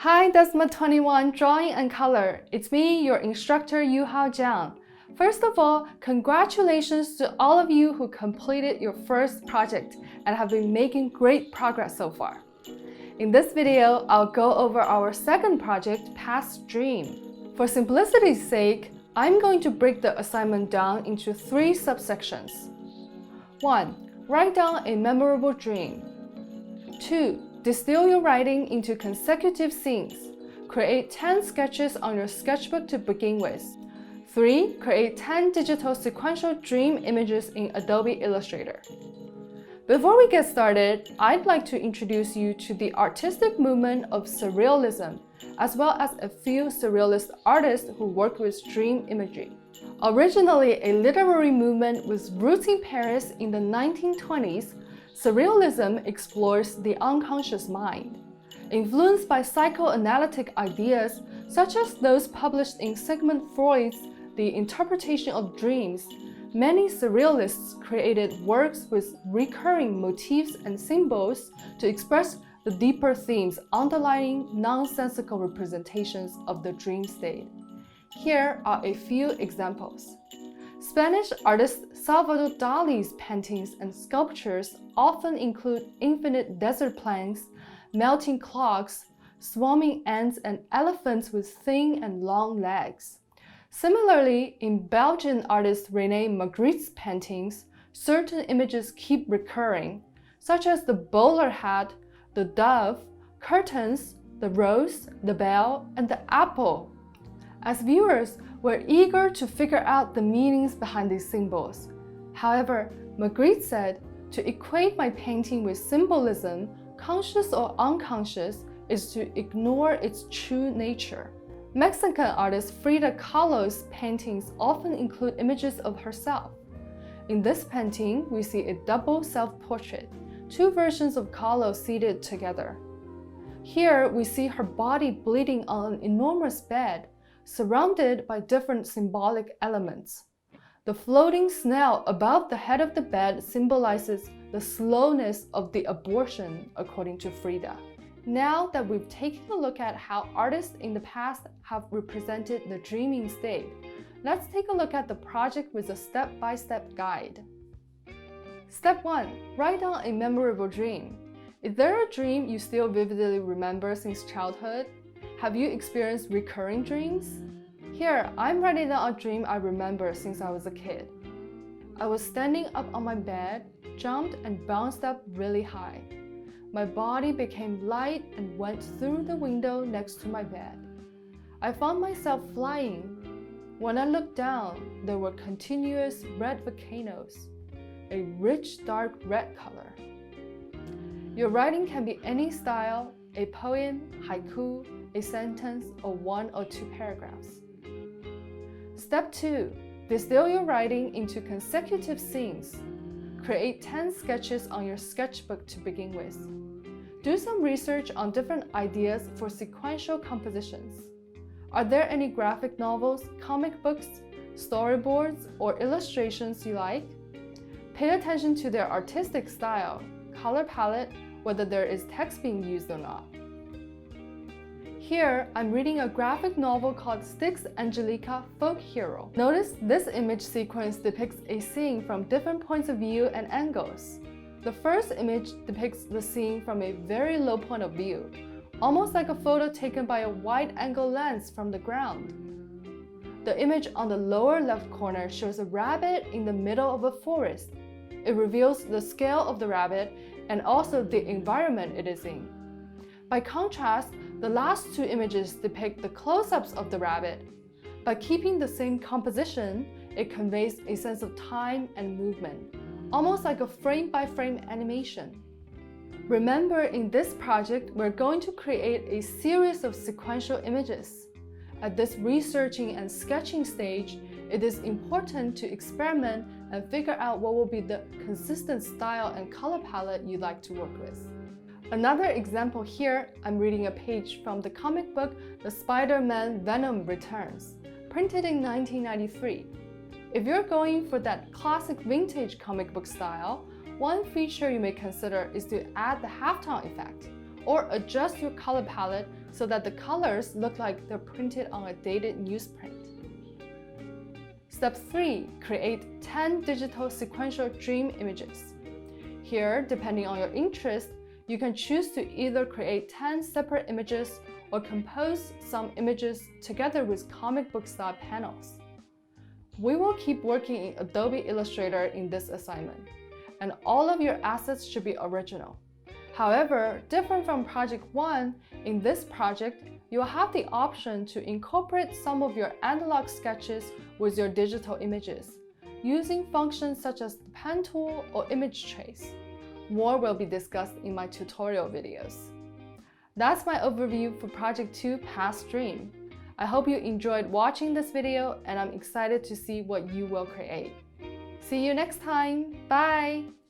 Hi, Desma 21 Drawing and Color. It's me, your instructor Yuhao Jiang. First of all, congratulations to all of you who completed your first project and have been making great progress so far. In this video, I'll go over our second project, Past Dream. For simplicity's sake, I'm going to break the assignment down into 3 subsections. 1. Write down a memorable dream. 2. Distill your writing into consecutive scenes. Create 10 sketches on your sketchbook to begin with. 3. Create 10 digital sequential dream images in Adobe Illustrator. Before we get started, I'd like to introduce you to the artistic movement of surrealism, as well as a few surrealist artists who worked with dream imagery. Originally a literary movement with roots in Paris in the 1920s, surrealism explores the unconscious mind. Influenced by psychoanalytic ideas such as those published in Sigmund Freud's The Interpretation of Dreams, many surrealists created works with recurring motifs and symbols to express the deeper themes underlying nonsensical representations of the dream state. Here are a few examples. Spanish artist Salvador Dali's paintings and sculptures often include infinite desert plains, melting clocks, swarming ants, and elephants with thin and long legs. Similarly, in Belgian artist René Magritte's paintings, certain images keep recurring, such as the bowler hat, the dove, curtains, the rose, the bell, and the apple. As viewers, we're eager to figure out the meanings behind these symbols. However, Magritte said, to equate my painting with symbolism, conscious or unconscious, is to ignore its true nature. Mexican artist Frida Kahlo's paintings often include images of herself. In this painting, we see a double self-portrait, 2 versions of Kahlo seated together. Here, we see her body bleeding on an enormous bed, surrounded by different symbolic elements. The floating snail above the head of the bed symbolizes the slowness of the abortion, according to Frida. Now that we've taken a look at how artists in the past have represented the dreaming state, let's take a look at the project with a step-by-step guide. Step 1. Write down a memorable dream. Is there a dream you still vividly remember since childhood? Have you experienced recurring dreams? Here, I'm writing down a dream I remember since I was a kid. I was standing up on my bed, jumped and bounced up really high. My body became light and went through the window next to my bed. I found myself flying. When I looked down, there were continuous red volcanoes, a rich dark red color. Your writing can be any style, a poem, haiku, a sentence, or 1 or 2 paragraphs. Step 2. Distill your writing into consecutive scenes. Create 10 sketches on your sketchbook to begin with. Do some research on different ideas for sequential compositions. Are there any graphic novels, comic books, storyboards, or illustrations you like? Pay attention to their artistic style, color palette, whether there is text being used or not. Here, I'm reading a graphic novel called Styx Angelica Folk Hero. Notice this image sequence depicts a scene from different points of view and angles. The first image depicts the scene from a very low point of view, almost like a photo taken by a wide-angle lens from the ground. The image on the lower left corner shows a rabbit in the middle of a forest. It reveals the scale of the rabbit and also the environment it is in. By contrast, the last 2 images depict the close-ups of the rabbit. By keeping the same composition, it conveys a sense of time and movement, almost like a frame-by-frame animation. Remember, in this project, we're going to create a series of sequential images. At this researching and sketching stage, it is important to experiment and figure out what will be the consistent style and color palette you'd like to work with. Another example here, I'm reading a page from the comic book The Spider-Man Venom Returns, printed in 1993. If you're going for that classic vintage comic book style, one feature you may consider is to add the halftone effect, or adjust your color palette so that the colors look like they're printed on a dated newsprint. Step 3. Create 10 digital sequential dream images. Here, depending on your interest, you can choose to either create 10 separate images or compose some images together with comic book style panels. We will keep working in Adobe Illustrator in this assignment, and all of your assets should be original. However, different from Project 1, in this project, you'll have the option to incorporate some of your analog sketches with your digital images, using functions such as the pen tool or image trace. More will be discussed in my tutorial videos. That's my overview for Project 2 Past Dream. I hope you enjoyed watching this video, and I'm excited to see what you will create. See you next time. Bye!